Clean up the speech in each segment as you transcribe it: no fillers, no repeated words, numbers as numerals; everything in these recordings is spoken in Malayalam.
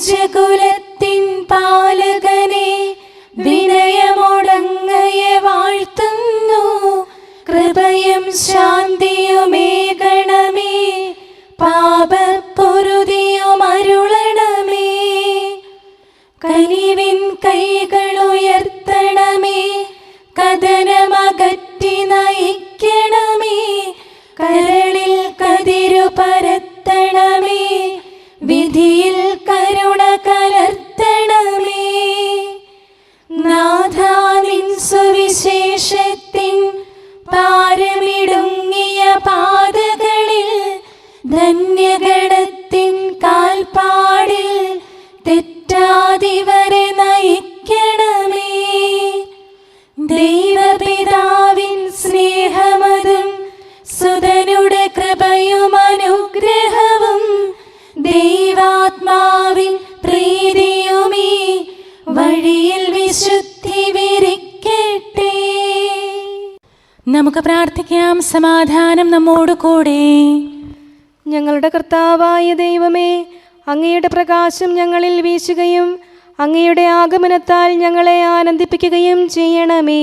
മനുഷ്യകുലത്തിൻ പാലകനെ വിനയമോടങ്ങയെ വാഴ്ത്തുന്നു. കൃപയും ശാന്തിയുമേകണമേ, പാപപ്പൊറുതിയും അരുളണമേ. കനിവിൻ കൈകളുയർത്തണമേ, കഥനമകറ്റി നയിക്കണമേ. കരളിൽ കതിരു പരത്തണമേ, വിധിയിൽ കരുണ കലർത്തണമേ. നാഥാ നിൻ സുവിശേഷത്തിൻ പാരമിടുങ്ങിയ പാതകളിൽ, ധന്യഗണത്തിൻ കാൽപ്പാടിൽ തെറ്റാതിവരെ നയിക്കണമേ. ദൈവപിതാവിൻ സ്നേഹമതും സുതനുടെ കൃപയും അനുഗ്രഹവും ദൈവാത്മാവിൻ പ്രീതിയുമീ വഴിയിൽ വിശുദ്ധി വിരിക്കട്ടെ. നമുക്ക് പ്രാർത്ഥിക്കാം. സമാധാനം നമ്മോട് കൂടെ. ഞങ്ങളുടെ കർത്താവായ ദൈവമേ, അങ്ങയുടെ പ്രകാശം ഞങ്ങളിൽ വീശുകയും അങ്ങയുടെ ആഗമനത്താൽ ഞങ്ങളെ ആനന്ദിപ്പിക്കുകയും ചെയ്യണമേ.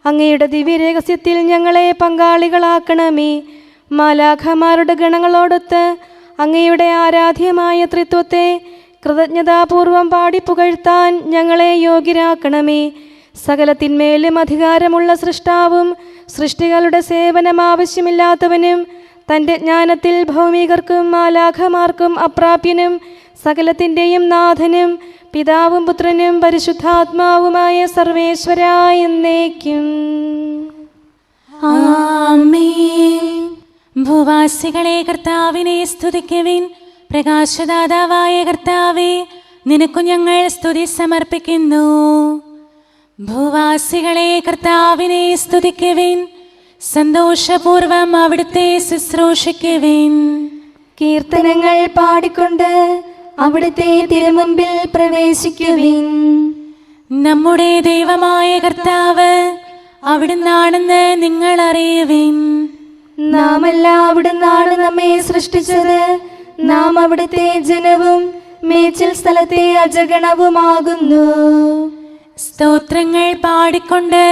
അങ്ങയുടെ ദിവ്യരഹസ്യത്തിൽ ഞങ്ങളെ പങ്കാളികളാക്കണമേ. മാലാഖമാരുടെ ഗണങ്ങളോടൊത്ത് അങ്ങയുടെ ആരാധ്യമായ ത്രിത്വത്തെ കൃതജ്ഞതാപൂർവം പാടിപ്പുകഴ്ത്താൻ ഞങ്ങളെ യോഗ്യരാക്കണമേ. സകലത്തിന്മേലും അധികാരമുള്ള സൃഷ്ടാവും സൃഷ്ടികളുടെ സേവനം ആവശ്യമില്ലാത്തവനും തൻ്റെ ജ്ഞാനത്തിൽ ഭൗമികർക്കും മാലാഖമാർക്കും അപ്രാപ്യനും സകലത്തിൻ്റെയും നാഥനും പിതാവും പുത്രനും പരിശുദ്ധാത്മാവുമായ സർവേശ്വരായ എന്നേക്കും ആമേൻ. ഭൂവാസികളെ കർത്താവിനെ സ്തുതിക്കുവിൻ. പ്രകാശദാതാവായ കർത്താവേ, നിനക്കു ഞങ്ങൾ സ്തുതി സമർപ്പിക്കുന്നു. ഭൂവാസികളെ കർത്താവിനെ സ്തുതിക്കുവിൻ. സന്തോഷപൂർവം അവിടുത്തെ ശുശ്രൂഷിക്കുവിൻ. കീർത്തനങ്ങൾ പാടിക്കൊണ്ട് അവിടുത്തെ തിരുമുമ്പിൽ പ്രവേശിക്കുവിൻ. നമ്മുടെ ദൈവമായ കർത്താവ് അവിടുന്നാണെന്ന് നിങ്ങൾ അറിയുവിൻ. നാമല്ല അവിടുന്നാണ് നമ്മെ സൃഷ്ടിച്ചത്. നാം അവിടുത്തെ ജനവും മേച്ചിൽ സ്ഥലത്തെ അജഗണവുമാകുന്നു. സ്തോത്രങ്ങൾ പാടിക്കൊണ്ട്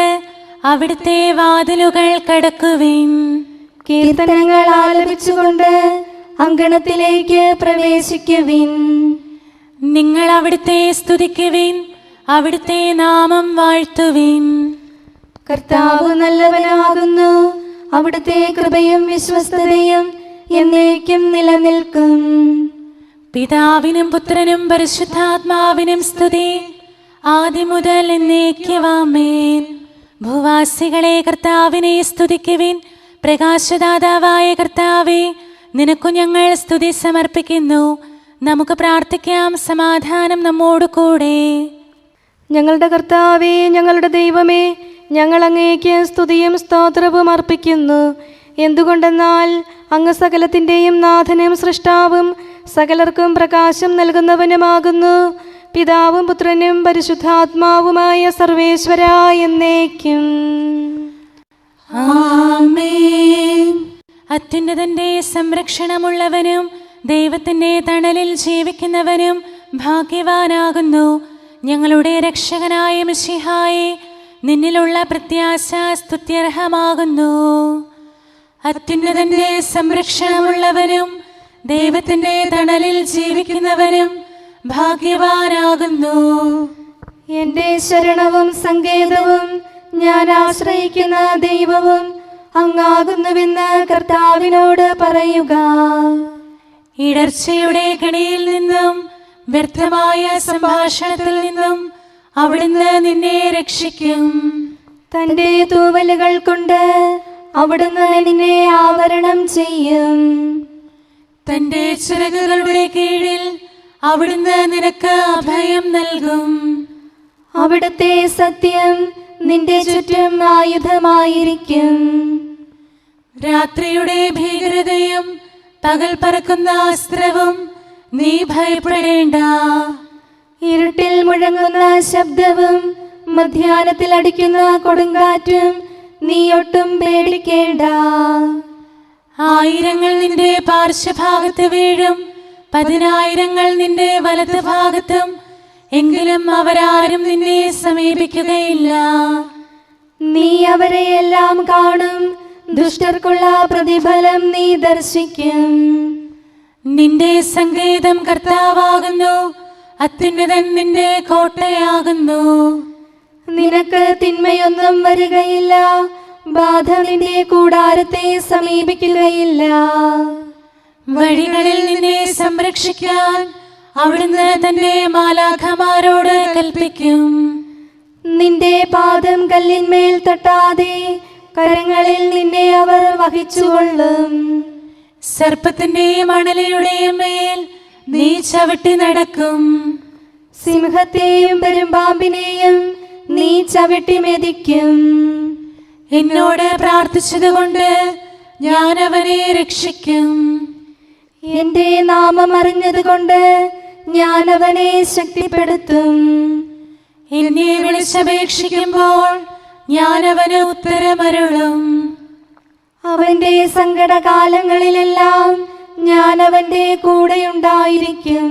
അവിടുത്തെ വാതിലുകൾ കടക്കുവിൻ. കീർത്തനങ്ങൾ ആലപിച്ചുകൊണ്ട് അങ്കണത്തിലേക്ക് പ്രവേശിക്കുവിൻ. നിങ്ങൾ അവിടുത്തെ സ്തുതിക്കുവിൻ, അവിടുത്തെ നാമം വാഴ്ത്തുവിൻ. കർത്താവ് നല്ലവനാകുന്നു. അവിടുത്തെ കൃപയും വിശ്വസ്തതയും എന്നേക്കും നിലനിൽക്കും. പിതാവിനും പുത്രനും പരിശുദ്ധാത്മാവിനും സ്തുതി, ആദ്യം മുതൽ എന്നേക്കും ആമേൻ. ഭൂവാസികളെ കർത്താവിനെ സ്തുതിക്കുവിൻ. പ്രകാശദാതാവായ കർത്താവേ, നിനക്കു ഞങ്ങൾ സ്തുതി സമർപ്പിക്കുന്നു. നമുക്ക് പ്രാർത്ഥിക്കാം. സമാധാനം നമ്മോട് കൂടെ. ഞങ്ങളുടെ കർത്താവേ, ഞങ്ങളുടെ ദൈവമേ, ഞങ്ങൾ അങ്ങേക്ക് സ്തുതിയും സ്തോത്രവും അർപ്പിക്കുന്നു. എന്തുകൊണ്ടെന്നാൽ അങ്ങ് സകലത്തിൻ്റെയും നാഥനും സൃഷ്ടാവും സകലർക്കും പ്രകാശം നൽകുന്നവനുമാകുന്നു. പിതാവും പുത്രനും പരിശുദ്ധാത്മാവുമായ സർവേശ്വരായ എന്നേക്കും ആമേൻ. അത്യുന്നതന്റെ സംരക്ഷണമുള്ളവനും ദൈവത്തിന്റെ തണലിൽ ജീവിക്കുന്നവനും ഭാഗ്യവാനാകുന്നു ഞങ്ങളുടെ രക്ഷകനായ മിശിഹായേ. നിന്നിലുള്ള പ്രത്യാശ സ്തുത്യർഹമാകുന്നു. അത്യുന്നതന്റെ സംരക്ഷണമുള്ളവനും ദൈവത്തിന്റെ തണലിൽ ജീവിക്കുന്നവനും ഭാഗ്യവാനാകുന്നു. എൻ്റെ ശരണവും സങ്കേതവും ഞാൻ ആശ്രയിക്കുന്ന ദൈവവും അങ്ങാകുന്നുവെന്ന് കർത്താവിനോട് പറയുക. ഇടർച്ചയുടെ കണിയിൽ നിന്നും വ്യർത്ഥമായ സംഭാഷണത്തിൽ നിന്നും അവിടുന്ന് നിന്നെ രക്ഷിക്കും. തൻ്റെ തൂവലുകൾ കൊണ്ട് അവിടുന്ന് നിന്നെ ആവരണം ചെയ്യും. തന്റെ ചിറകുകളുടെ കീഴിൽ അവിടുന്ന് നിനക്ക് അഭയം നൽകും. അവിടുത്തെ സത്യം നിന്റെ ചുറ്റും ആയുധമായിരിക്കും. രാത്രിയുടെ ഭീകരതയും പകൽ പറക്കുന്ന അസ്ത്രവും നീ ഭയപ്പെടേണ്ട. ഇരുട്ടിൽ മുഴങ്ങുന്ന ശബ്ദവും മധ്യാഹ്നത്തിൽ അടിക്കുന്ന കൊടുങ്കാറ്റും നീ ഒട്ടും പേടിക്കേണ്ട. ആയിരങ്ങൾ നിന്റെ പാർശ്വഭാഗത്ത് വീഴും, 10,000 നിന്റെ വലത് ഭാഗത്തും, എങ്കിലും അവരാരും നിന്നെ സമീപിക്കുകയില്ല. നീ അവരെയെല്ലാം കാണും, ദുഷ്ടർക്കുള്ള പ്രതിഫലം നീ ദർശിക്കും. നിന്റെ സങ്കേതം കർത്താവാകുന്നു, അത്യുന്നതൻ നിന്റെ കോട്ടയാകുന്നു. നിനക്ക് തിന്മയൊന്നും വരികയില്ല, ബാധ നിന്റെ കൂടാരത്തെ സമീപിക്കുകയില്ല. വഴികളിൽ നിന്നെ സംരക്ഷിക്കാൻ അവിടുന്ന് തന്റെ മാലാഖമാരോട് കൽപ്പിക്കും. നിന്റെ പാദം കല്ലിന്മേൽ തട്ടാതെ കരങ്ങളിൽ നിന്നെ അവർ വഹിച്ചുകൊള്ളും. സർപ്പത്തിന്റെയും അണലയുടെയും മേൽ നീ ചവിട്ടി നടക്കും. സിംഹത്തെയും പെരുമ്പാമ്പിനെയും നീ ചവിട്ടി മെതിക്കും. എന്നോട് പ്രാർത്ഥിച്ചതുകൊണ്ട് ഞാൻ അവനെ രക്ഷിക്കും. എന്റെ നാമം അറിഞ്ഞതുകൊണ്ട് ഞാൻ അവനെ ശക്തിപ്പെടുത്തും. എന്നെ വിളിച്ചപേക്ഷിക്കുമ്പോൾ ഞാൻ അവന് ഉത്തരമരുളും. അവന്റെ സങ്കടകാലങ്ങളിലെല്ലാം ഞാൻ അവന്റെ കൂടെയുണ്ടായിരിക്കും.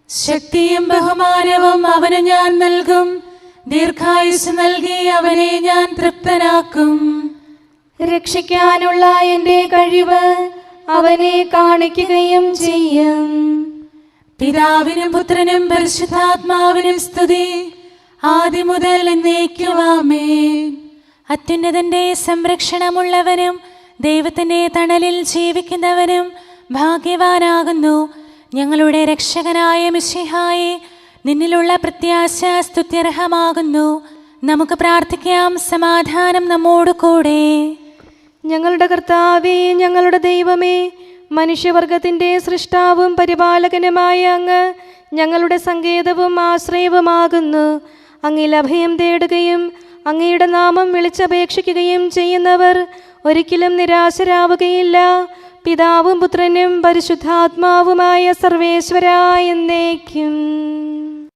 ശക്തിയും ബഹുമാനവും അവന് ഞാൻ നൽകും. ദീർഘായുസ് നൽകി അവനെ ഞാൻ തൃപ്തനാക്കും. രക്ഷിക്കാനുള്ള എന്റെ കഴിവ് അവനെ കാണിക്കുകയും ചെയ്യും. പിതാവിനും പുത്രനും പരിശുദ്ധാത്മാവിനും സ്തുതി, ആദ്യം മുതൽ എന്നേക്കും ആമേൻ. അത്യുന്നതന്റെ സംരക്ഷണമുള്ളവനും ദൈവത്തിന്റെ തണലിൽ ജീവിക്കുന്നവനും ഭാഗ്യവാനാകുന്നു ഞങ്ങളുടെ രക്ഷകനായ മിശിഹായെ. നിന്നിലുള്ള പ്രത്യാശ സ്തുത്യർഹമാകുന്നു. നമുക്ക് പ്രാർത്ഥിക്കാം. സമാധാനം നമ്മോട് കൂടെ. ഞങ്ങളുടെ കർത്താവേ, ഞങ്ങളുടെ ദൈവമേ, മനുഷ്യവർഗത്തിന്റെ സൃഷ്ടാവും പരിപാലകനുമായ അങ്ങ് ഞങ്ങളുടെ സങ്കേതവും ആശ്രയവുമാകുന്നു. അങ്ങിൽ അഭയം തേടുകയും അങ്ങയുടെ നാമം വിളിച്ചപേക്ഷിക്കുകയും ചെയ്യുന്നവർ ഒരിക്കലും നിരാശരാവുകയില്ല. പിതാവും പുത്രനും പരിശുദ്ധാത്മാവുമായ സർവേശ്വരാ എന്നേക്കും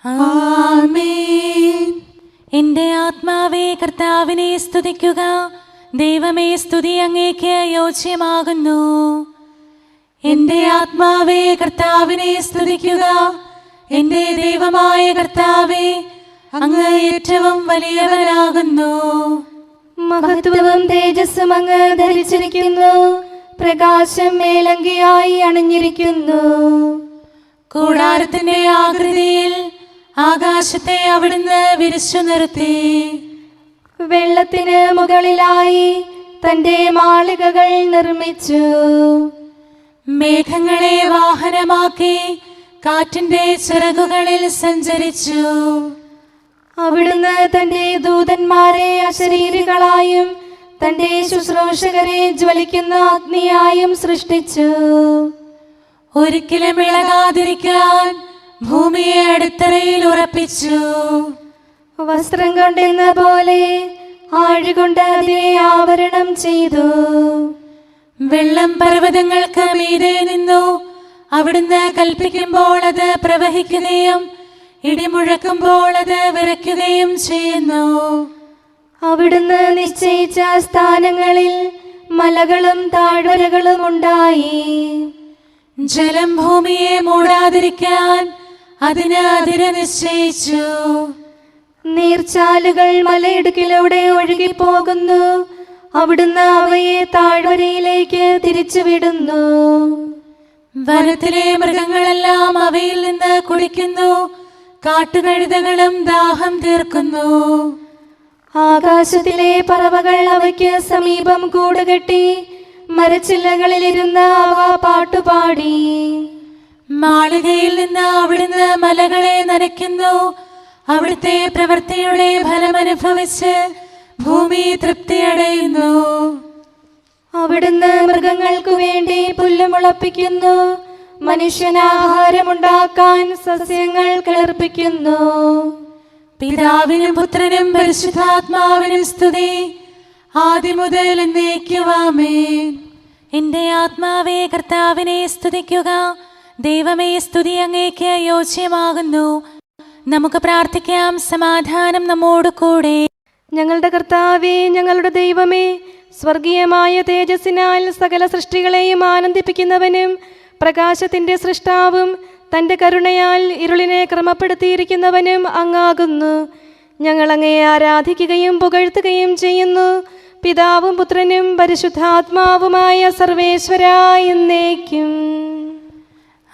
ആമേൻ. എന്റെ ആത്മാവേ കർത്താവിനെ സ്തുതിക്കുക. ദൈവമേ, സ്തുതി അങ്ങേക്ക് യോജ്യമാകുന്നു. എന്റെ ആത്മാവേ കർത്താവിനെ സ്തുതിക്കുക. എന്റെ ദൈവമായ കർത്താവേ, അങ്ങ് ഏറ്റവും വലിയവനാകുന്നു. മഹത്വവും തേജസ്സും അങ്ങ് ധരിച്ചിരിക്കുന്നു. പ്രകാശം മേലങ്കിയായി അണിഞ്ഞിരിക്കുന്നു. കൂടാരത്തിന്റെ ആകൃതിയിൽ ആകാശത്തെ അവിടുന്ന് വിരിച്ചു നിർത്തി. വെള്ളത്തിന് മുകളിലായി തന്റെ മാളികകൾ നിർമ്മിച്ചു. മേഘങ്ങളെ വാഹനമാക്കി കാറ്റിന്റെ ചിറകുകളിൽ സഞ്ചരിച്ചു. അവിടുന്ന് തന്റെ ദൂതന്മാരെ അശരീരികളായും തന്റെ ശുശ്രൂഷകരെ ജ്വലിക്കുന്ന അഗ്നിയായും സൃഷ്ടിച്ചു. ഒരിക്കലും ഇളകാതിരിക്കാൻ ഭൂമിയെ അടിത്തറയിൽ ഉറപ്പിച്ചു. വസ്ത്രം കൊണ്ടെന്ന പോലെ ആഴികൊണ്ട് അതിനെ ആവരണം ചെയ്തു. വെള്ളം പർവ്വതങ്ങൾക്ക് മീതെ നിന്നു. അവിടുന്ന് കൽപ്പിക്കുമ്പോൾ അത് പ്രവഹിക്കുകയും ഇടിമുഴക്കുമ്പോൾ അത് വിറയ്ക്കുകയും ചെയ്യുന്നു. അവിടുന്ന് നിശ്ചയിച്ച സ്ഥാനങ്ങളിൽ മലകളും താഴ്വരകളും ഉണ്ടായി. ജലം ഭൂമിയെ മൂടാതിരിക്കാൻ അതിന് അതിര് നിശ്ചയിച്ചു. നീർച്ചാലുകൾ മലയിടുക്കിലൂടെ ഒഴുകിപ്പോകുന്നു. അവിടുന്ന് അവയെ താഴ്വരയിലേക്ക് തിരിച്ചുവിടുന്നു. വനത്തിലെ മൃഗങ്ങളെല്ലാം അവയിൽ നിന്ന് കുടിക്കുന്നു. കാട്ടുകഴുതകളും ദാഹം തീർക്കുന്നു. ആകാശത്തിലെ പറവകൾ അവയ്ക്ക് സമീപം കൂടുകെട്ടി മരച്ചില്ലകളിലിരുന്ന് അവ പാട്ടുപാടി. മാളികയിൽ നിന്ന് അവിടുന്ന് മലകളെ നനയ്ക്കുന്നു. അവിടുത്തെ പ്രവൃത്തിയുടെ ഫലമനുഭവിച്ച് ഭൂമി തൃപ്തിയടയുന്നു. അവിടുന്ന് മൃഗങ്ങൾക്കു വേണ്ടി പുല്ല് മുളപ്പിക്കുന്നു. മനുഷ്യനാഹാരമുണ്ടാക്കാൻ സസ്യങ്ങൾ കിളിർപ്പിക്കുന്നു. പിതാവിനും പുത്രനും പരിശുദ്ധാത്മാവിനും സ്തുതി, ആദ്യം മുതൽ എന്നേക്കും ആമേൻ. എന്റെ ആത്മാവേ കർത്താവിനെ സ്തുതിക്കുക. ദൈവമേ, സ്തുതി അങ്ങേക്ക് യോജ്യമാകുന്നു. നമുക്ക് പ്രാർത്ഥിക്കാം. സമാധാനം നമ്മോട് കൂടെ. ഞങ്ങളുടെ കർത്താവേ, ഞങ്ങളുടെ ദൈവമേ, സ്വർഗീയമായ തേജസ്സിനാൽ സകല സൃഷ്ടികളെയും ആനന്ദിപ്പിക്കുന്നവനും പ്രകാശത്തിൻ്റെ സൃഷ്ടാവും തൻ്റെ കരുണയാൽ ഇരുളിനെ ക്രമപ്പെടുത്തിയിരിക്കുന്നവനും അങ്ങാകുന്നു. ഞങ്ങൾ അങ്ങയെ ആരാധിക്കുകയും പുകഴ്ത്തുകയും ചെയ്യുന്നു. പിതാവും പുത്രനും പരിശുദ്ധാത്മാവുമായ സർവേശ്വരായ എന്നേക്കും.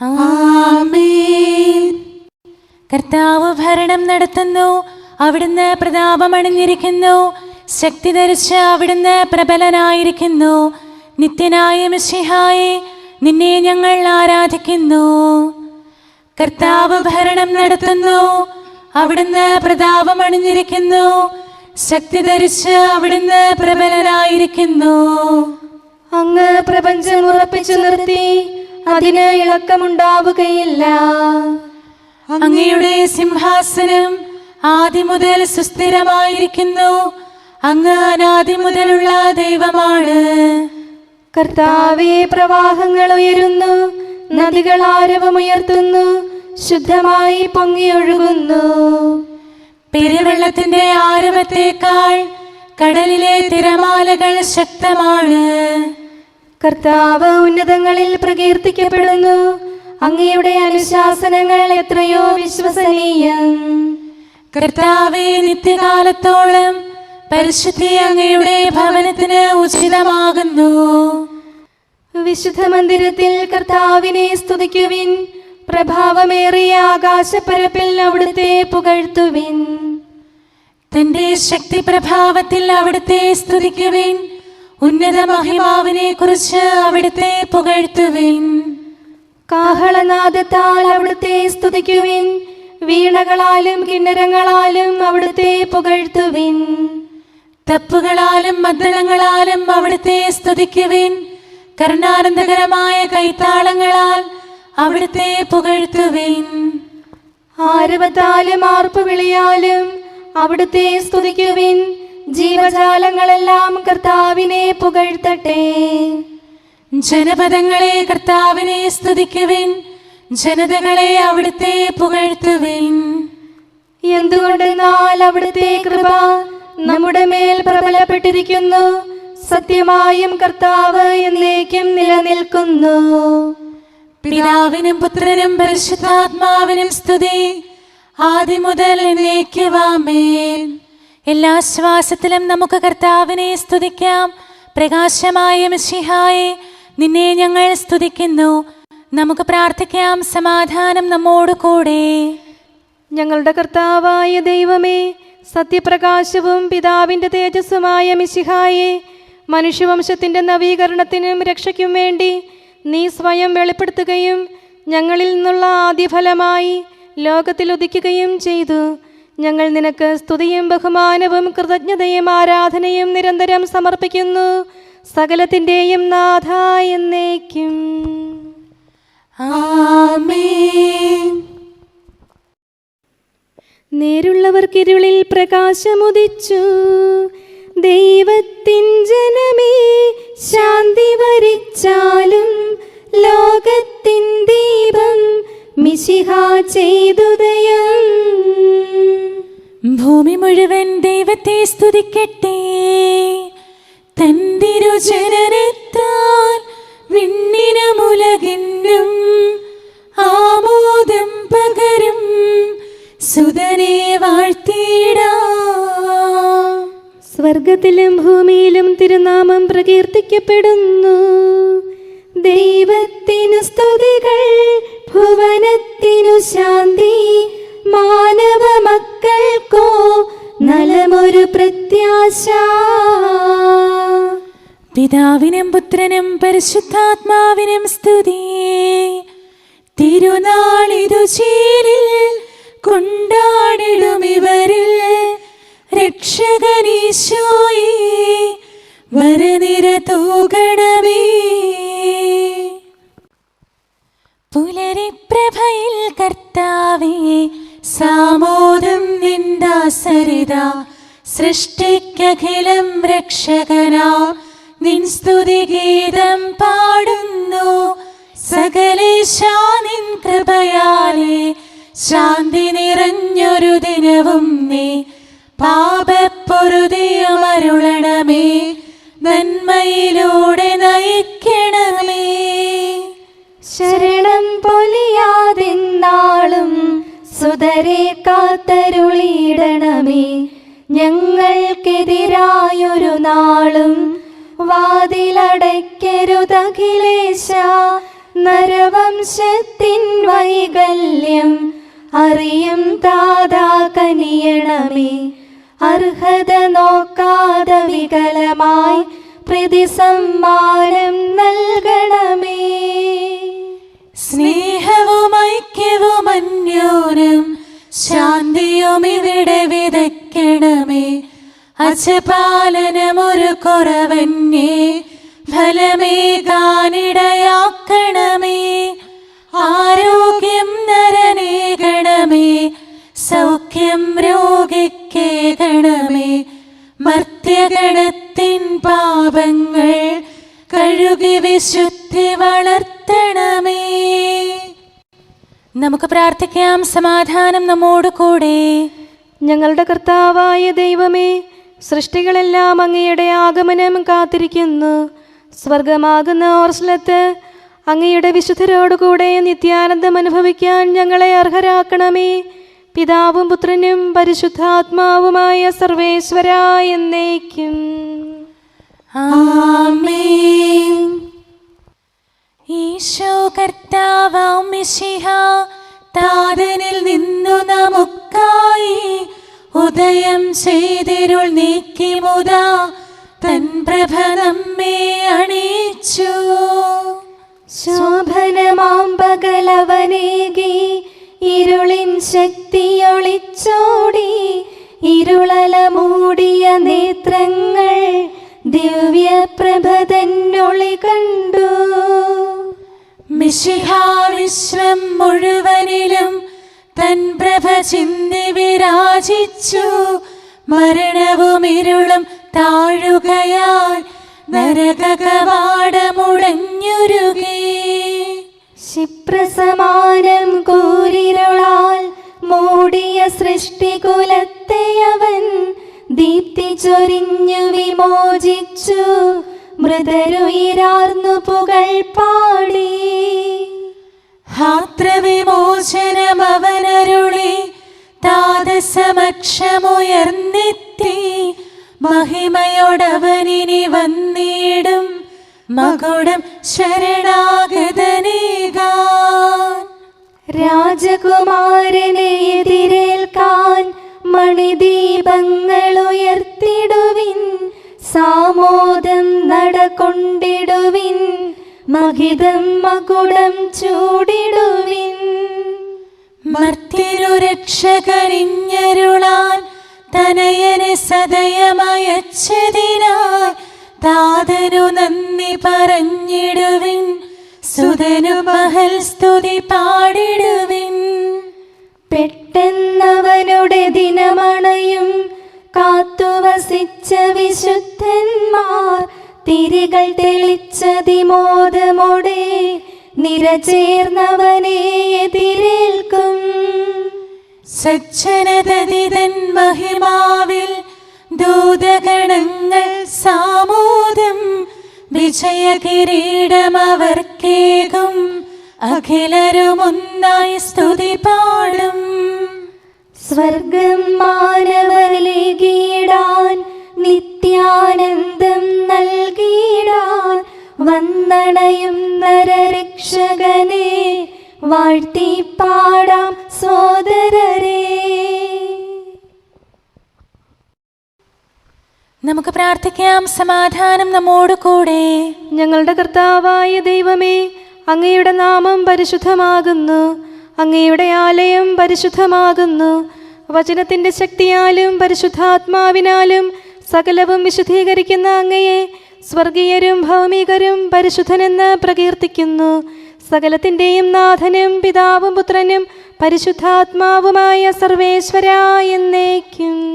ആമേൻ. കർത്താവ് ഭരണം നടത്തുന്നു, അവിടുന്ന് പ്രതാപമണിഞ്ഞിരിക്കുന്നു. ശക്തി ധരിച്ച് അവിടുന്ന് പ്രബലനായിരിക്കുന്നു. നിത്യനായ മിശിഹായെ, നിന്നെ ഞങ്ങൾ ആരാധിക്കുന്നു. കർത്താവ് ഭരണം നടത്തുന്നു, അവിടുന്ന് പ്രതാപമണിഞ്ഞിരിക്കുന്നു. ശക്തി ധരിച്ച് അവിടുന്ന് പ്രബലനായിരിക്കുന്നു. അങ്ങ് പ്രപഞ്ചം ഉറപ്പിച്ചു നിർത്തി, അതിന് ഇളക്കമുണ്ടാവുകയില്ല. അങ്ങയുടെ സിംഹാസനം ആദി മുതൽ സുസ്ഥിരമായിരിക്കുന്നു. അങ്ങ് അനാദി മുതലുള്ള ദൈവമാണ്. കർത്താവേ, പ്രവാഹങ്ങൾ ഉയരുന്നു, നദികൾ ആരവമുയർത്തുന്നു, ശുദ്ധമായി പൊങ്ങിയൊഴുകുന്നു. പെരുവെള്ളത്തിന്റെ ആരവത്തേക്കാൾ കടലിലെ തിരമാലകൾ ശക്തമാണ്. കർത്താവ് ഉന്നതങ്ങളിൽ പ്രകീർത്തിക്കപ്പെടുന്നു. അങ്ങയുടെ അനുശാസനങ്ങൾ എത്രയോ വിശ്വസനീയം. കർത്താവേ, നിത്യകാലത്തോളം പരിശുദ്ധി അങ്ങയുടെ ഭവനത്തിന് ഉചിതമാകുന്നു. വിശുദ്ധ മന്ദിരത്തിൽ കർത്താവിനെ സ്തുതിക്കുവിൻ. പ്രഭാവമേറിയ ആകാശപ്പരപ്പിൽ അവിടുത്തെ പുകഴ്ത്തുവിൻ. തന്റെ ശക്തി പ്രഭാവത്തിൽ അവിടുത്തെ സ്തുതിക്കുവിൻ. ഉന്നത മഹിമാവിനെ കുറിച്ച് അവിടുത്തെ പുകഴ്ത്തുവിൻ. കാഹളനാദത്താൽ അവിടുത്തെ സ്തുതിക്കുവിൻ. വീണകളാലും കിന്നരങ്ങളാലും അവിടുത്തെ പുകഴ്ത്തുവിൻ. തപ്പുകളാലും മദ്ദളങ്ങളാലും അവിടുത്തെ സ്തുതിക്കുവിൻ. കരുണാനന്ദകരമായ കൈത്താളങ്ങളാൽ അവിടുത്തെ പുകഴ്ത്തുവിൻ. ആരവത്താലും ആർപ്പുവിളിയാലും അവിടുത്തെ സ്തുതിക്കുവിൻ. ജീവജാലങ്ങളെല്ലാം കർത്താവിനെ പുകഴ്ത്തട്ടെ. ജനപദങ്ങളെ കർത്താവിനെ സ്തുതിക്കുവിൻ. ജനതകളെ അവിടുത്തെ പുകഴ്ത്തുവിൻ. എന്തുകൊണ്ടെന്നാൽ അവിടുത്തെ കൃപ നമ്മുടെ മേൽ പ്രബലപ്പെട്ടിരിക്കുന്നു. സത്യമായും കർത്താവ് എന്നേക്കും നിലനിൽക്കുന്നു. പിതാവിനും പുത്രനും പരിശുദ്ധാത്മാവിനും സ്തുതി, ആദ്യം മുതൽ എന്നേക്കും ആമേൻ. എല്ലാ ശ്വാസത്തിലും നമുക്ക് കർത്താവിനെ സ്തുതിക്കാം. പ്രകാശമായ മിശിഹായെ, നിന്നെ ഞങ്ങൾ സ്തുതിക്കുന്നു. നമുക്ക് പ്രാർത്ഥിക്കാം. സമാധാനം നമ്മോട് കൂടെ. ഞങ്ങളുടെ കർത്താവായ ദൈവമേ, സത്യപ്രകാശവും പിതാവിൻ്റെ തേജസ്സുമായ മിശിഹായെ, മനുഷ്യവംശത്തിൻ്റെ നവീകരണത്തിനും രക്ഷയ്ക്കും വേണ്ടി നീ സ്വയം വെളിപ്പെടുത്തുകയും ഞങ്ങളിൽ നിന്നുള്ള ആദ്യഫലമായി ലോകത്തിൽ ഉദിക്കുകയും ചെയ്തു. ഞങ്ങൾ നിനക്ക് സ്തുതിയും ബഹുമാനവും കൃതജ്ഞതയും ആരാധനയും നിരന്തരം സമർപ്പിക്കുന്നു. സകലത്തിൻ്റെയും നാഥ എന്നേക്കും. ആമേൻ. നേരുള്ളവർക്കിരുളിൽ പ്രകാശമുദിച്ചു. ദൈവത്തിൻ ജനമേ, ശാന്തി വരിച്ചാലും ലോകത്തിൻ ദീപം മിശിഹ ചെയ്തുദയം. ഭൂമി മുഴുവൻ ദൈവത്തെ സ്തുതിക്കട്ടെ. തന്തിരുജനനത്താൽ വിണ്ണിനും ഉലകിനും ആമോദം പകരും സുതനെ വാഴ്ത്തിയിടാം. സ്വർഗത്തിലും ഭൂമിയിലും തിരുനാമം പ്രകീർത്തിക്കപ്പെടുന്നു. ദൈവത്തിനു സ്തുതികൾ, ഭുവനത്തിനു ശാന്തി, മാനവ മക്കൾക്കോ നലമൊരു പ്രത്യാശ. പിതാവിനും പുത്രനും പരിശുദ്ധാത്മാവിനും സ്തുതി. തിരുനാളിതു ചീരിൽ കൊണ്ടാടിടും ഇവരിൽ രക്ഷകനീശോയെ, വരനിര തൂകണമേ. പുലരിപ്രഭയിൽ കർത്താവേ, സാമോദം നിന്ദാസരിത. സൃഷ്ടിക്കഖിലം രക്ഷകനാ നിൻ സ്തുതിഗീതം പാടുന്നു. സകലേശാ നിൻ കൃപയാലേ ശാന്തി നിറഞ്ഞൊരു ദിനവും നീ. പാപപ്പൊറുതിയുമരുളണമേ, നന്മയിലൂടെ നയിക്കണമേ. ശരണം പൊലിയാതെന്നാളും സുതരെ കാത്തരുളിയിടണമേ. ഞങ്ങൾക്കെതിരായൊരു നാളും വാതിലടയ്ക്കരുതഖിലേശ. നരവംശത്തിൻ വൈകല്യം അറിയും താതാ കനിയണമേ. അർഹത നോക്കാതെ വികലമായി പ്രതിസമ്മാനം നൽകണമേ. സ്നേഹവും ഐക്യവും അന്യോന്യം ശാന്തിയും ഇവിടെ വിതയ്ക്കണമേ. അജപാലനമൊരു കുറവന്യേ ഫലമേകാനിടയാക്കണമേ. ആരോഗ്യം നരനേകണമേ, സൗഖ്യം രോഗിക്കേകണമേ. മർത്യഗണത്തിൻ പാപങ്ങൾ കഴുകി വിശുദ്ധി വളർത്തണമേ. നമുക്ക് പ്രാർത്ഥിക്കാം. സമാധാനം നമ്മോട് കൂടെ. ഞങ്ങളുടെ കർത്താവായ ദൈവമേ, സൃഷ്ടികളെല്ലാം അങ്ങയുടെ ആഗമനം കാത്തിരിക്കുന്നു. സ്വർഗമാകുന്ന ഓർസ്ലത്ത് അങ്ങയുടെ വിശുദ്ധരോടുകൂടെ നിത്യാനന്ദം അനുഭവിക്കാൻ ഞങ്ങളെ അർഹരാക്കണമേ. പിതാവും പുത്രനും പരിശുദ്ധാത്മാവുമായ സർവേശ്വരാ എന്നേക്കും. ആമേൻ. ഈശോ കർത്താവാം മിശിഹ താതനിൽ നിന്നു നമുക്കായി ഉദയം ചെയ്തിരുൾ നീക്കി മുതാ തൻ പ്രഭ നമ്മെ അണിയിച്ചു. ശോഭനമാം പകലവനേകി ഇരുളിൻ ശക്തിയൊളിച്ചോടി. ഇരുളല മൂടിയ നേത്രങ്ങൾ ദിവ്യപ്രഭതന്നൊളി കണ്ടു. മിശിഹ വിശ്വം മുഴുവനിലും തൻ പ്രഭ ചിന്തി വിരാജിച്ചു. മരണവും ഇരുളും താഴുകയാൽ നരകകവാടമുടഞ്ഞുരുകി. ക്ഷിപ്രസമാനം കൂരിരുളാൽ മൂടിയ സൃഷ്ടികുലത്തെ അവൻ ദീപ്തി ചൊരിഞ്ഞു വിമോചിച്ചു. മൃതരുയിരാർന്നു പുകൾ പാടി. ഹാത്രവിമോചനം അവനരുളി താതസമക്ഷമുയർന്നെത്തി. മഹിമയോടവനിനി വന്നിടും മകുടം ശരണാഗതനേകാൻ. രാജകുമാരനെ എതിരേൽക്കാൻ മണിദീപങ്ങൾ ഉയർത്തിടുവിൻ. സാമോദം നടകൊണ്ടിടുവിൻ. മഹിതം മകുടം ചൂടിടുവിൻ. മർത്യരു രക്ഷകരിഞ്ഞരുളാൻ തനയനെ സദയമയച്ചതിനാൽ താതനു നന്ദി പറഞ്ഞിടുവിൻ. സുതനു മഹൽ സ്തുതി പാടിടുവിൻ. പെട്ടെന്നവനുടെ ദിനമണയും കാത്തുവസിച്ച വിശുദ്ധന്മാർ തിരികൾ തെളിച്ചതിമോദമോടെ നിരചേർന്നവനെ എതിരേൽക്കും. സജ്ജനതതിതൻ മഹിമാവിൽ ദൂതഗണങ്ങൾ സാമോദം. വിജയകിരീടമവർക്കേകും അഖിലരുമൊന്നായി സ്തുതി പാടും. സ്വർഗം മാനവരിലേകിടാൻ നിത്യാനന്ദം നൽകിടാൻ വന്ദണയും നരരക്ഷകനെ വാഴ്ത്തി പാടാം സോദരരെ. നമുക്ക് പ്രാർത്ഥിക്കാം. സമാധാനം നമ്മോട് കൂടെ. ഞങ്ങളുടെ കർത്താവായ ദൈവമേ, അങ്ങയുടെ നാമം പരിശുദ്ധമാകുന്നു. അങ്ങയുടെ ആലയം പരിശുദ്ധമാകുന്നു. വചനത്തിൻ്റെ ശക്തിയാലും പരിശുദ്ധാത്മാവിനാലും സകലവും വിശുദ്ധീകരിക്കുന്ന അങ്ങയെ സ്വർഗീയരും ഭൗമികരും പരിശുദ്ധനെന്ന് പ്രകീർത്തിക്കുന്നു. സകലത്തിൻ്റെയും നാഥനും പിതാവും പുത്രനും പരിശുദ്ധാത്മാവുമായ സർവേശ്വരാ എന്നേക്കും.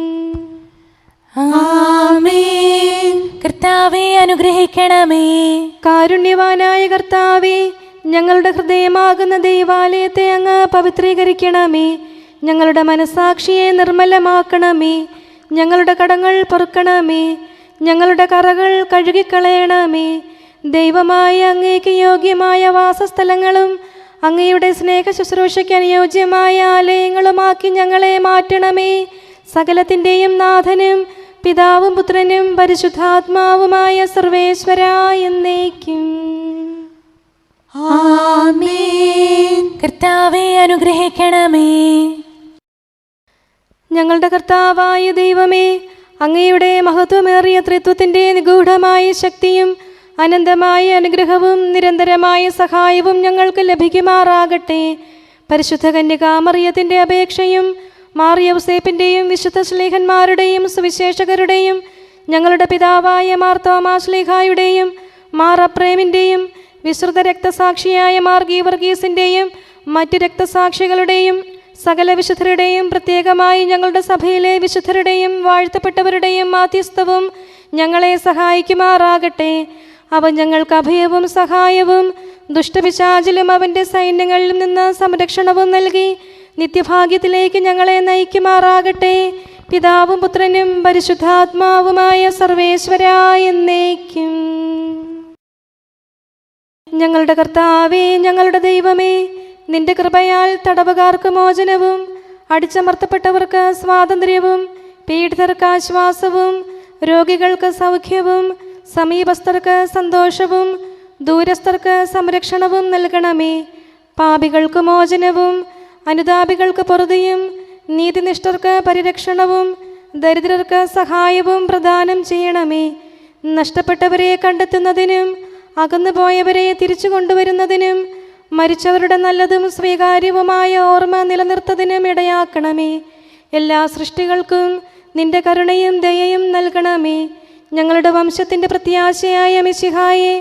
ആമേൻ. കർത്താവേ അനുഗ്രഹിക്കണമേ. കാരുണ്യവാനായ കർത്താവേ, ഞങ്ങളുടെ ഹൃദയമാകുന്ന ദൈവാലയത്തെ അങ്ങ് പവിത്രീകരിക്കണമേ. ഞങ്ങളുടെ മനസാക്ഷിയെ നിർമ്മലമാക്കണമേ. ഞങ്ങളുടെ കടങ്ങൾ പൊറുക്കണമേ. ഞങ്ങളുടെ കറകൾ കഴുകിക്കളയണമേ. ദൈവമായ അങ്ങേക്ക് യോഗ്യമായ വാസസ്ഥലങ്ങളും അങ്ങയുടെ സ്നേഹ ശുശ്രൂഷയ്ക്ക് അനുയോജ്യമായ ആലയങ്ങളുമാക്കി ഞങ്ങളെ മാറ്റണമേ. സകലത്തിൻ്റെയും നാഥനും പിതാവും പുത്രനും പരിശുദ്ധാത്മാവുമായ സർവേശ്വരാ എന്നേക്കും. ആമേൻ. കർത്താവേ അനുഗ്രഹിക്കണമേ. ഞങ്ങളുടെ കർത്താവായ ദൈവമേ, അങ്ങയുടെ മഹത്വമേറിയ ത്രിത്വത്തിൻ്റെ നിഗൂഢമായ ശക്തിയും അനന്തമായ അനുഗ്രഹവും നിരന്തരമായ സഹായവും ഞങ്ങൾക്ക് ലഭിക്കുമാറാകട്ടെ. പരിശുദ്ധ കന്യകാമറിയത്തിൻ്റെ അപേക്ഷയും മാർ യൗസേപ്പിൻ്റെയും വിശുദ്ധ ശ്ലീഹന്മാരുടെയും സുവിശേഷകരുടെയും ഞങ്ങളുടെ പിതാവായ മാർ തോമാ ശ്ലീഹായുടെയും മാർ അപ്രേമിൻ്റെയും വിശുദ്ധ രക്തസാക്ഷിയായ മാർ ഗീവർഗീസിൻ്റെയും മറ്റു രക്തസാക്ഷികളുടെയും സകല വിശുദ്ധരുടെയും പ്രത്യേകമായി ഞങ്ങളുടെ സഭയിലെ വിശുദ്ധരുടെയും വാഴ്ത്തപ്പെട്ടവരുടെയും മാധ്യസ്ഥവും ഞങ്ങളെ സഹായിക്കുമാറാകട്ടെ. അവൻ ഞങ്ങൾക്ക് അഭയവും സഹായവും ദുഷ്ടപിശാചിലും അവൻ്റെ സൈന്യങ്ങളിൽ നിന്ന് സംരക്ഷണവും നൽകി നിത്യഭാഗ്യത്തിലേക്ക് ഞങ്ങളെ നയിക്കുമാറാകട്ടെ. പിതാവും പുത്രനും പരിശുദ്ധാത്മാവുമായ സർവേശ്വരാ എന്നേക്കും. ഞങ്ങളുടെ കർത്താവേ, ഞങ്ങളുടെ ദൈവമേ, നിന്റെ കൃപയാൽ തടവുകാർക്ക് മോചനവും അടിച്ചമർത്തപ്പെട്ടവർക്ക് സ്വാതന്ത്ര്യവും പീഡിതർക്ക് ആശ്വാസവും രോഗികൾക്ക് സൗഖ്യവും സമീപസ്ഥർക്ക് സന്തോഷവും ദൂരസ്ഥർക്ക് സംരക്ഷണവും നൽകണമേ. പാപികൾക്ക് മോചനവും അനുതാപികൾക്ക് പൊറുതിയും നീതിനിഷ്ഠർക്ക് പരിരക്ഷണവും ദരിദ്രർക്ക് സഹായവും പ്രദാനം ചെയ്യണമേ. നഷ്ടപ്പെട്ടവരെ കണ്ടെത്തുന്നതിനും അകന്നുപോയവരെ തിരിച്ചു കൊണ്ടുവരുന്നതിനും മരിച്ചവരുടെ നല്ലതും സ്വീകാര്യവുമായ ഓർമ്മ നിലനിർത്തതിനും ഇടയാക്കണമേ. എല്ലാ സൃഷ്ടികൾക്കും നിന്റെ കരുണയും ദയയും നൽകണമേ. ഞങ്ങളുടെ വംശത്തിൻ്റെ പ്രത്യാശയായ മിശിഹായെ